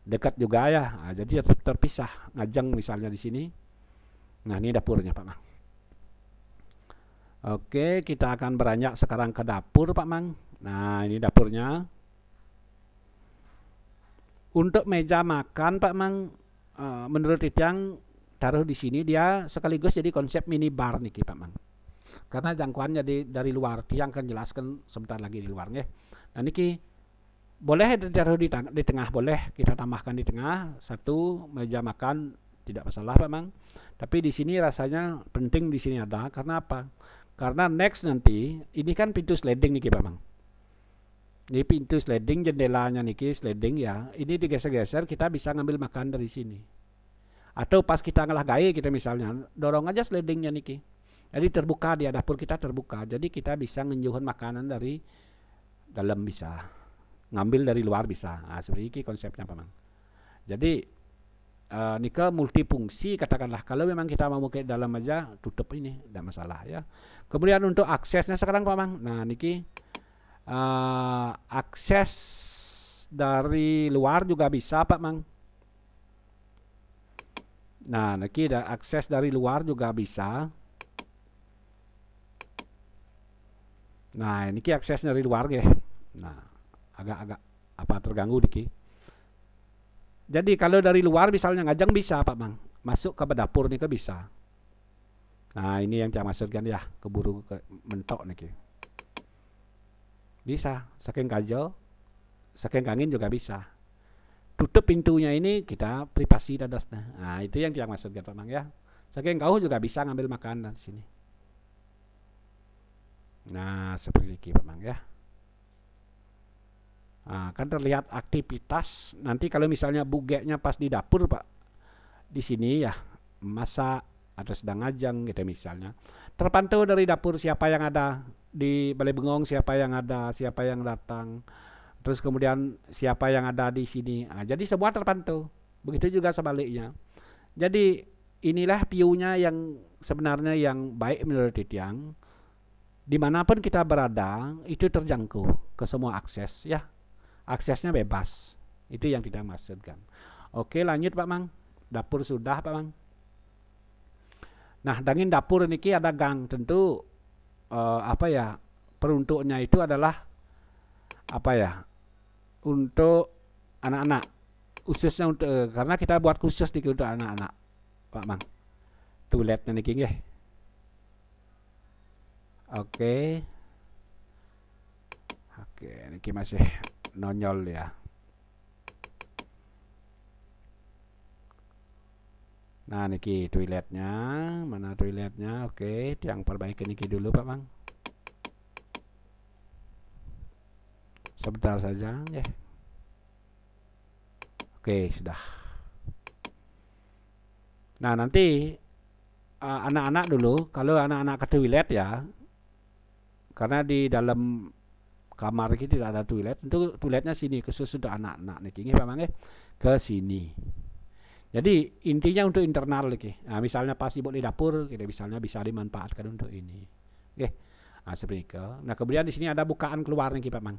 Dekat juga ya. Nah, jadi terpisah. Ngajeng misalnya di sini. Nah, ini dapurnya Pak Mang. Oke, kita akan beranjak sekarang ke dapur Pak Mang. Nah, ini dapurnya. Untuk meja makan Pak Mang, menurut Tiang taruh di sini dia sekaligus jadi konsep mini bar nih Pak Mang. Karena jangkauannya dari luar, Tiang akan jelaskan sebentar lagi di luar ya. Nah, niki boleh ditaruh di tengah, boleh kita tambahkan di tengah satu meja makan, tidak masalah Pak Mang. Tapi di sini rasanya penting di sini ada, karena apa? Karena next nanti ini kan pintu sliding nih Pak Mang. Ini pintu sliding, jendelanya niki sliding ya. Ini digeser-geser, kita bisa ngambil makan dari sini. Atau pas kita ngalah gawe kita misalnya, dorong aja slidingnya niki. Jadi terbuka, dia dapur kita terbuka. Jadi kita bisa ngenyuhun makanan dari dalam bisa. Ngambil dari luar bisa. Nah, seperti ini konsepnya Pak Mang. Jadi niki multifungsi katakanlah. Kalau memang kita mau ke dalam aja, tutup ini, tidak masalah ya. Kemudian untuk aksesnya sekarang Pak Mang. Nah, niki akses dari luar juga bisa Pak Mang. Nah, niki ada akses dari luar juga bisa. Nah, niki akses dari luar ya. Nah, agak terganggu niki. Jadi kalau dari luar misalnya ngajeng bisa Pak Mang. Masuk ke dapur niki bisa. Nah, ini yang saya maksudkan ya, keburu mentok niki. Bisa, saking kajal. saking angin juga bisa. Tutup pintunya ini kita privasi dadasnya. Nah, itu yang dia maksudkan Pak Mang ya. Saking kau juga bisa ngambil makanan di sini. Nah, seperti ini Pak Mang ya. Nah, kan terlihat aktivitas. Nanti kalau misalnya bugeknya pas di dapur Pak, di sini ya masak atau sedang ngajang gitu misalnya. Terpantau dari dapur siapa yang ada di Balai Bengong, siapa yang ada, siapa yang datang. Terus kemudian siapa yang ada di sini. Nah, jadi semua terpantau. Begitu juga sebaliknya. Jadi inilah view-nya yang sebenarnya yang baik menurut Titiang. Dimanapun kita berada itu terjangkau ke semua akses ya. Aksesnya bebas. Itu yang tidak maksudkan. Oke, lanjut Pak Mang. Dapur sudah Pak Mang. Nah, dangin dapur ini ada gang. Tentu apa ya? Peruntuknya itu adalah apa ya? Untuk anak-anak. Khususnya untuk karena kita buat khusus untuk anak-anak. Pak Mang. Toiletnya niki nggih. Oke. Oke, niki masih nonyol ya. Nah, niki toiletnya, mana toiletnya? Oke, yang perbaiki niki dulu Pak Mang. Sebentar saja, ya. Oke, sudah. Nah, nanti anak-anak dulu, kalau anak-anak ke toilet ya, karena di dalam kamar kita tidak ada toilet, untuk toiletnya sini khusus untuk anak-anak niki Pak Mang ke sini. Jadi intinya untuk internal lagi. Nah, misalnya pas ibu di dapur, kita misalnya bisa dimanfaatkan untuk ini. Oke. Nah, seperti itu. Nah, kemudian di sini ada bukaan keluar nih Pak Mang.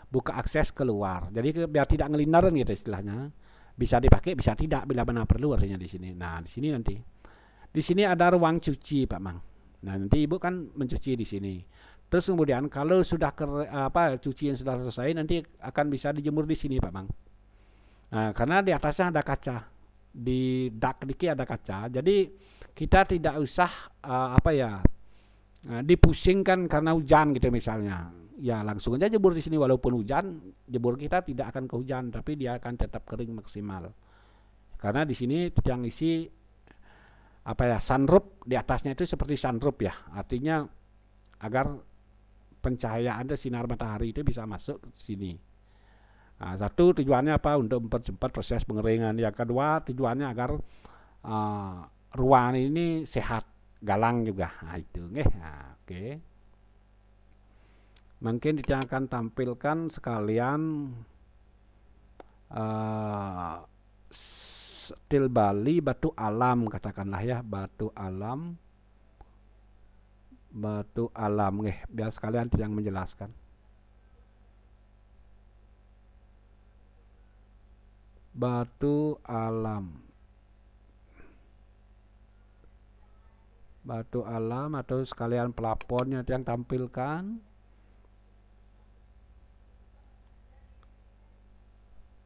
Buka akses keluar. Jadi biar tidak ngelindar gitu istilahnya. Bisa dipakai, bisa tidak bila benar perlu artinya di sini. Nah, di sini nanti. Di sini ada ruang cuci Pak Mang. Nah, nanti ibu kan mencuci di sini. Terus kemudian kalau sudah cucian sudah selesai nanti akan bisa dijemur di sini Pak Mang. Nah, karena di atasnya ada kaca. Di dak diki ada kaca, jadi kita tidak usah dipusingkan karena hujan gitu misalnya. Ya langsung aja jemur di sini walaupun hujan, jemur kita tidak akan kehujan tapi dia akan tetap kering maksimal. Karena di sini yang isi sunroof di atasnya itu seperti sunroof ya, artinya agar pencahayaan dari sinar matahari itu bisa masuk ke sini. Nah, satu tujuannya apa? Untuk mempercepat proses pengeringan. Yang kedua tujuannya agar ruangan ini sehat, galang juga. Nah, itu nggih. Nah, oke. Mungkin kita akan tampilkan sekalian stil Bali batu alam katakanlah ya, batu alam nggih, biar sekalian yang menjelaskan. Batu alam atau sekalian pelapornya yang tampilkan.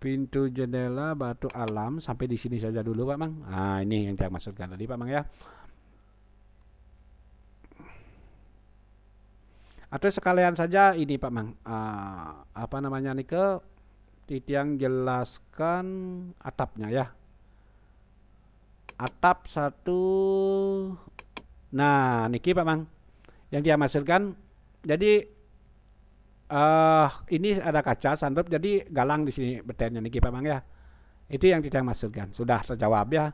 Pintu jendela batu alam sampai di sini saja dulu Pak Mang. Nah, ini yang saya maksudkan tadi Pak Mang ya. Atau sekalian saja ini Pak Mang. Titiang jelaskan atapnya ya. Atap satu. Nah, niki Pak Mang. Yang dia maksudkan jadi ini ada kaca sunroof jadi galang di sini betennya niki Pak Mang ya. Itu yang Titiang maksudkan. Sudah terjawab ya.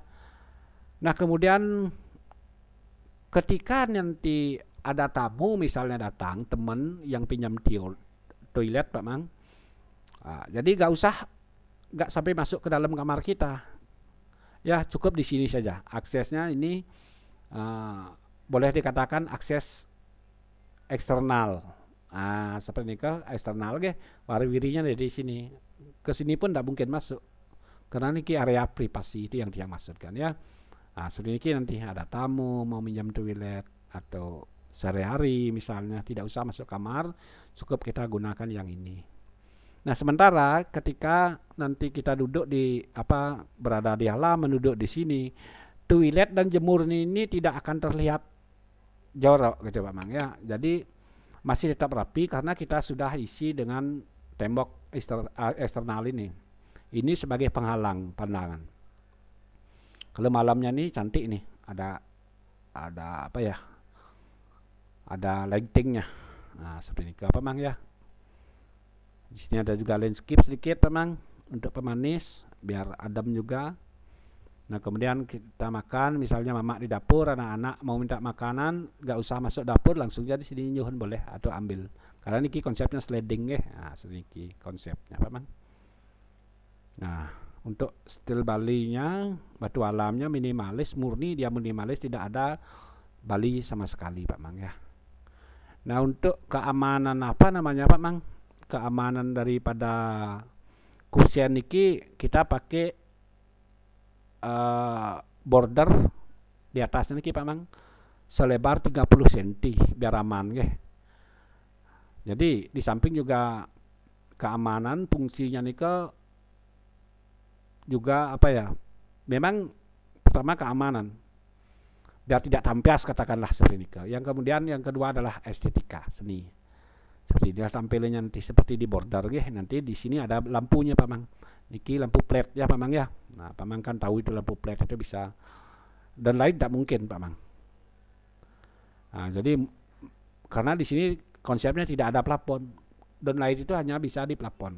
Nah, kemudian ketika nanti ada tamu misalnya datang, teman yang pinjam toilet Pak Mang. Jadi nggak sampai masuk ke dalam kamar kita, ya cukup di sini saja. Aksesnya ini boleh dikatakan akses eksternal. Seperti ini ke eksternal wari-wirinya dari sini. Ke sini pun tidak mungkin masuk, karena ini area privasi itu yang dia maksudkan ya. Seperti ini nanti ada tamu mau minjam toilet atau sehari-hari misalnya tidak usah masuk kamar, cukup kita gunakan yang ini. Nah, sementara ketika nanti kita duduk berada di halaman, duduk di sini, toilet dan jemur ini tidak akan terlihat jorok gitu Pak Mang ya. Jadi masih tetap rapi karena kita sudah isi dengan tembok eksternal ini sebagai penghalang pandangan. Kalau malamnya nih cantik nih, ada apa ya, ada lightingnya. Nah seperti ini apa mang ya. Di sini ada juga landscape sedikit memang untuk pemanis biar adem juga. Nah kemudian kita makan, misalnya mama di dapur, anak-anak mau minta makanan, nggak usah masuk dapur, langsung jadi sini nyuhun boleh atau ambil. Karena niki konsepnya sliding ya, nah sedikit konsepnya apa mang. Nah untuk stil Bali-nya, batu alamnya minimalis, murni dia minimalis, tidak ada Bali sama sekali Pak Mang ya. Nah untuk keamanan apa namanya Pak Mang, keamanan daripada kusen niki kita pakai border di atasnya niki Pak Mang selebar 30 cm biar aman ya. Jadi di samping juga keamanan fungsinya nika juga apa ya, memang pertama keamanan biar tidak tampias katakanlah seperti ini. Yang kemudian yang kedua adalah estetika seni. Seperti dia tampilannya nanti seperti di border ya. Nanti di sini ada lampunya Pak Mang. Niki lampu LED ya Pak Mang ya. Nah Pak Mang kan tahu itu lampu LED itu bisa, dan lain tidak mungkin Pak Mang. Nah jadi karena di sini konsepnya tidak ada plafon, dan light itu hanya bisa di plafon.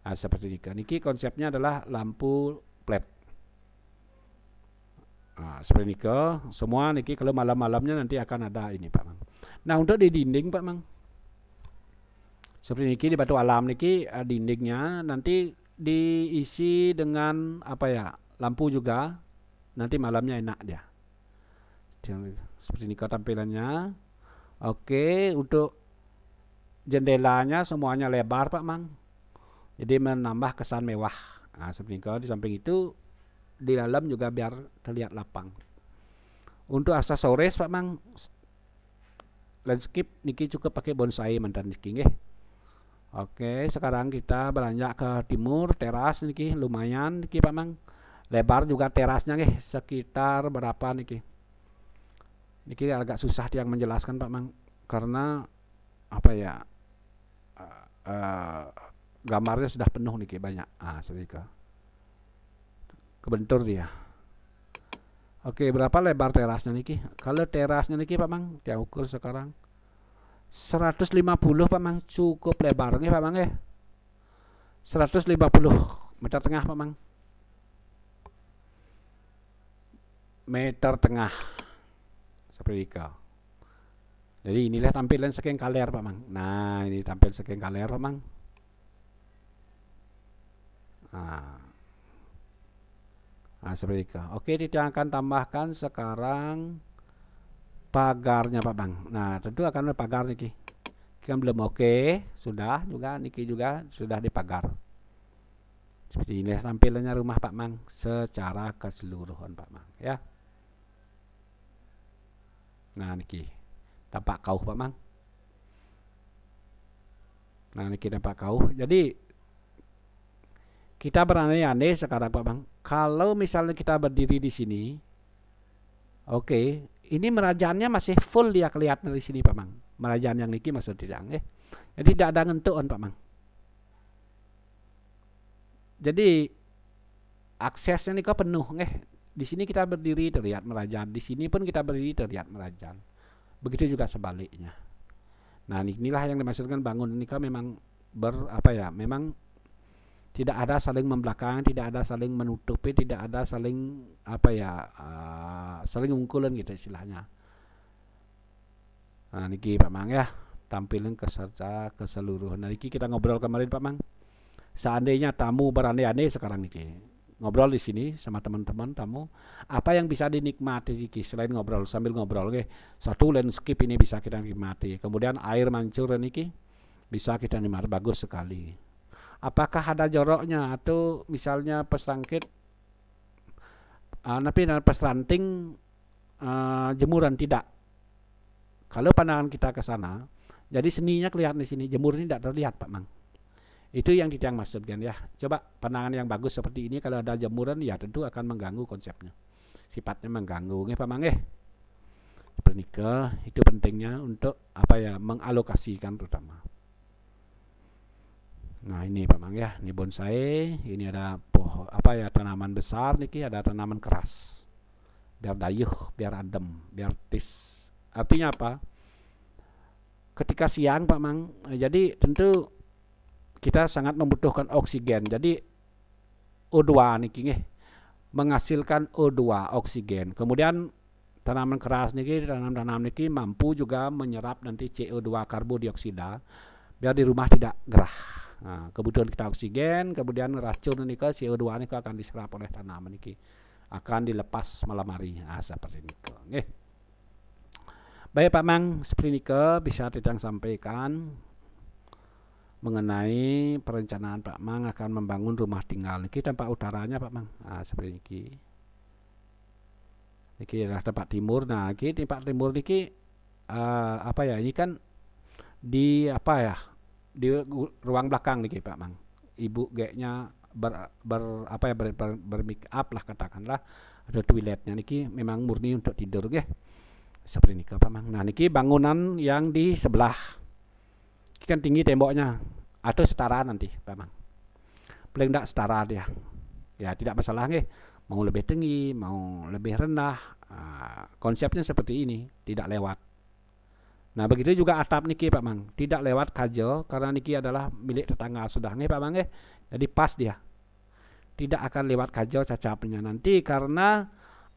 Nah seperti ini. Niki konsepnya adalah lampu LED. Nah, seperti ini semua niki kalau malam-malamnya nanti akan ada ini Pak Mang. Nah untuk di dinding Pak Mang, seperti niki di batu alam niki dindingnya nanti diisi dengan apa ya, lampu juga, nanti malamnya enak dia. Seperti ini tampilannya. Oke, untuk jendelanya semuanya lebar Pak Mang, jadi menambah kesan mewah. Nah seperti ini. Di samping itu di dalam juga biar terlihat lapang. Untuk aksesoris Pak Mang, landscape niki cukup pakai bonsai mantan niki nggih. Oke, sekarang kita beranjak ke timur, teras niki lumayan niki Pak Mang. Lebar juga terasnya nggih, sekitar berapa niki. Niki agak susah yang menjelaskan Pak Mang karena apa ya, gambarnya sudah penuh niki banyak. Ah, sedikit kebentur dia. Oke, berapa lebar terasnya niki? Kalau terasnya niki Pak Mang, dia ukur sekarang 150 Pak Mang, cukup lebarnya Pak Mang ya. 150 meter tengah Pak Mang. Meter tengah. Seperti itu. Jadi inilah tampilan sekeng kaler Pak Mang. Nah, ini tampil sekeng kaler Pak Mang. Nah, seperti itu. Oke, kita akan tambahkan sekarang pagarnya Pak Bang. Nah tentu akan ada pagar niki. Kan belum oke, sudah juga niki juga sudah dipagar. Seperti ini tampilannya rumah Pak Mang secara keseluruhan Pak Mang ya. Nah niki tampak kauh Pak Mang. Nah niki tampak kauh. Jadi kita berandai-andai sekarang Pak Mang, kalau misalnya kita berdiri di sini, oke, ini merajaannya masih full dia kelihatan dari sini Pak Mang. Merajaan yang niki maksud tidak jadi tidak ada ngentuan Pak Mang. Jadi aksesnya nih penuh Di sini kita berdiri terlihat merajaan, di sini pun kita berdiri terlihat merajaan. Begitu juga sebaliknya. Nah, inilah yang dimaksudkan bangun ini memang memang tidak ada saling membelakang, tidak ada saling menutupi, tidak ada saling saling ungkulan gitu istilahnya. Nah niki Pak Mang ya, tampilin keserta keseluruhan. Nah niki kita ngobrol kemarin Pak Mang. Seandainya tamu berandai-andai sekarang niki ngobrol di sini sama teman-teman tamu, apa yang bisa dinikmati niki selain ngobrol, sambil ngobrol satu landscape ini bisa kita nikmati. Kemudian air mancur niki bisa kita nikmati, bagus sekali. Apakah ada joroknya atau misalnya pesangkit tapi pesranting jemuran tidak. Kalau pandangan kita ke sana, jadi seninya kelihatan di sini, jemur ini tidak terlihat Pak Mang. Itu yang kita maksudkan ya. Coba pandangan yang bagus seperti ini kalau ada jemuran ya tentu akan mengganggu konsepnya. Sifatnya mengganggu Pak Mang Pernikah itu pentingnya untuk mengalokasikan terutama. Nah ini Pak Mang ya, ini bonsai, ini ada tanaman besar niki, ada tanaman keras. Biar dayuh, biar adem, biar tis. Artinya apa? Ketika siang Pak Mang, jadi tentu kita sangat membutuhkan oksigen. Jadi O2 niki nggih, menghasilkan O2 oksigen. Kemudian tanaman keras niki, tanam-tanam niki mampu juga menyerap nanti CO2 karbodioksida biar di rumah tidak gerah. Nah, kebutuhan kita oksigen, kemudian racun niki CO2 niki akan diserap oleh tanaman niki, akan dilepas malam hari. Nah, seperti niki. Nggih. Baik Pak Mang, seperti niki bisa Tidang sampaikan mengenai perencanaan Pak Mang akan membangun rumah tinggal niki tempat utaranya Pak Mang. Nah, seperti niki. Niki adalah tempat timur. Nah, niki tempat timur niki ini kan di di ruang belakang niki Pak Mang. Ibu geknya bermake up lah katakanlah, ada toiletnya niki memang murni untuk tidur nggih. Seperti niki Pak Mang. Nah, niki bangunan yang di sebelah. Niki kan tinggi temboknya atau setara nanti Pak Mang. Paling enggak setara dia. Ya, tidak masalah nggih. Mau lebih tinggi, mau lebih rendah, konsepnya seperti ini, tidak lewat. Nah, begitu juga atap niki Pak Mang, tidak lewat kajo karena niki adalah milik tetangga sudah nih Pak Mang ya. Jadi pas dia. Tidak akan lewat kajo cacapnya nanti karena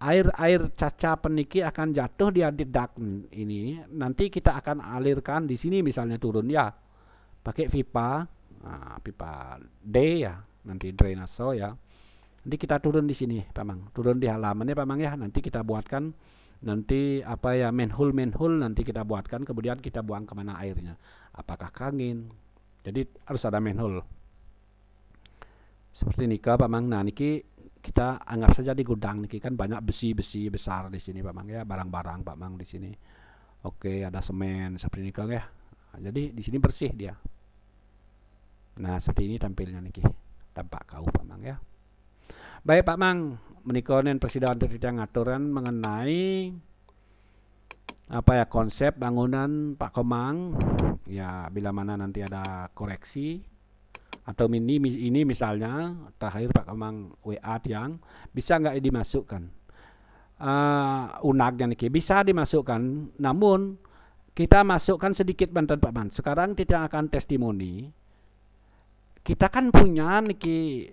air cacapan niki akan jatuh di dak ini. Nanti kita akan alirkan di sini misalnya turun ya. Pakai pipa, pipa D ya, nanti drainase ya. Nanti kita turun di sini Pak Mang, turun di halamannya Pak Mang ya. Nanti kita buatkan nanti manhole nanti kita buatkan, kemudian kita buang kemana airnya, apakah ke angin. Jadi harus ada manhole seperti nika Pak Mang. Nah, niki kita anggap saja di gudang niki kan banyak besi-besi besar di sini Pak Mang ya, barang-barang Pak Mang di sini. Oke, ada semen seperti nika ya. Nah, jadi di sini bersih dia. Nah, seperti ini tampilnya niki, tampak kau Pak Mang ya. Baik Pak Mang, menikonen presiden yang ngaturan mengenai konsep bangunan Pak Komang ya, bila mana nanti ada koreksi atau ini misalnya terakhir Pak Komang WA yang bisa nggak dimasukkan unagnya niki, bisa dimasukkan, namun kita masukkan sedikit bantuan Pak Mang. Sekarang kita akan testimoni, kita kan punya niki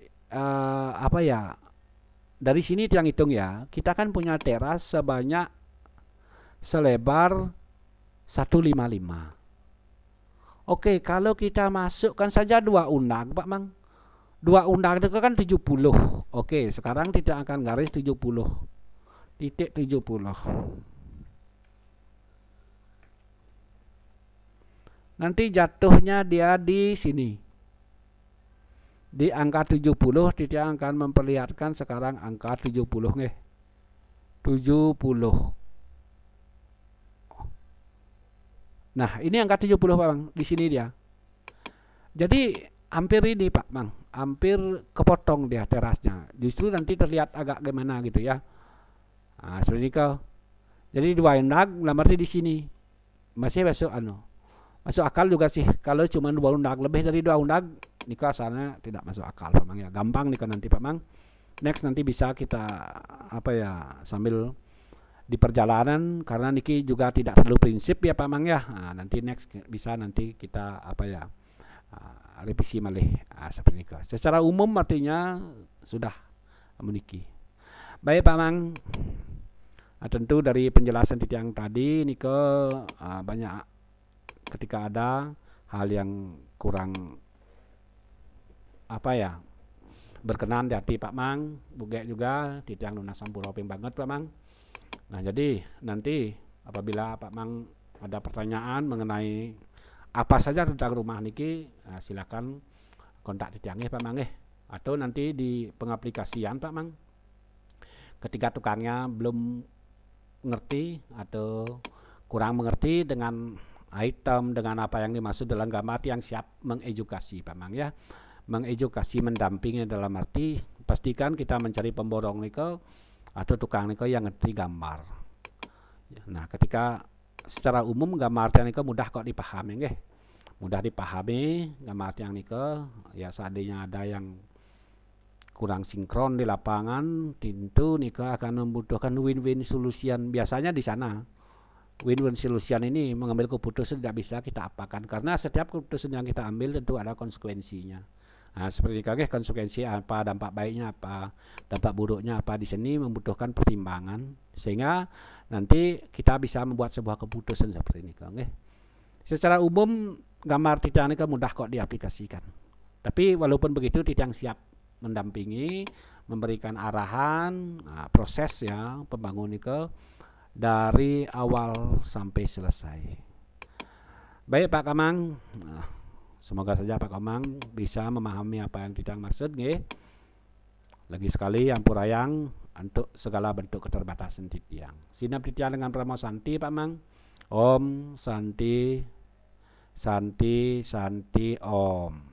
dari sini yang hitung ya, kita kan punya teras sebanyak selebar 155. Oke, kalau kita masukkan saja 2 unag Pak Mang, 2 unag itu kan 70. Oke, sekarang tidak akan garis 70. Nanti jatuhnya dia di sini, di angka 70. Tidak akan memperlihatkan sekarang angka 70 nggih. 70. Nah, ini angka 70 Pak Mang, di sini dia. Jadi hampir ini Pak Mang, hampir kepotong dia terasnya. Justru nanti terlihat agak gimana gitu ya. Nah, seperti ini kau. Jadi 2 unag berarti di sini. Masih masuk akal juga sih kalau cuma 2 unag, lebih dari 2 unag nikah sana tidak masuk akal Pak Mang ya. Gampang nikah nanti Pak Mang. Next nanti bisa kita sambil di perjalanan, karena niki juga tidak terlalu prinsip ya Pak Mang ya. Nah, nanti next bisa nanti kita revisi malih seperti ini. Secara umum artinya sudah meniki. Baik Pak Mang. Tentu dari penjelasan yang tadi niko banyak ketika ada hal yang kurang berkenan di hati Pak Mang, buge juga titiang lunas sampuraping banget Pak Mang. Nah, jadi nanti apabila Pak Mang ada pertanyaan mengenai apa saja tentang rumah niki, silakan kontak titiangnya Pak Mang atau nanti di pengaplikasian Pak Mang. Ketika tukangnya belum ngerti atau kurang mengerti dengan item, dengan apa yang dimaksud dalam gambar, yang siap mengedukasi Pak Mang ya. Mengedukasi, mendampingi dalam arti pastikan kita mencari pemborong niko atau tukang niko yang ngerti gambar. Nah, ketika secara umum gambar niko mudah kok dipahami nggih. mudah dipahami gambar yang nike. Ya seandainya ada yang kurang sinkron di lapangan, tentu nike akan membutuhkan win-win solution. Biasanya di sana win-win solution ini mengambil keputusan tidak bisa kita apakan, karena setiap keputusan yang kita ambil tentu ada konsekuensinya. Nah, seperti kage konsekuensi apa, dampak baiknya apa, dampak buruknya apa, di sini membutuhkan pertimbangan sehingga nanti kita bisa membuat sebuah keputusan seperti ini, kage. Secara umum gambar titiang ini mudah kok diaplikasikan. Tapi walaupun begitu titiang siap mendampingi, memberikan arahan, proses ya pembangun ini dari awal sampai selesai. Baik Pak Kamang, semoga saja Pak Kamang bisa memahami apa yang titiang maksud, nggih. Lagi sekali ampurayang untuk segala bentuk keterbatasan titiang. Sinap titiang dengan Pramo Santi Pak Mang. Om Santi Santi Santi Om.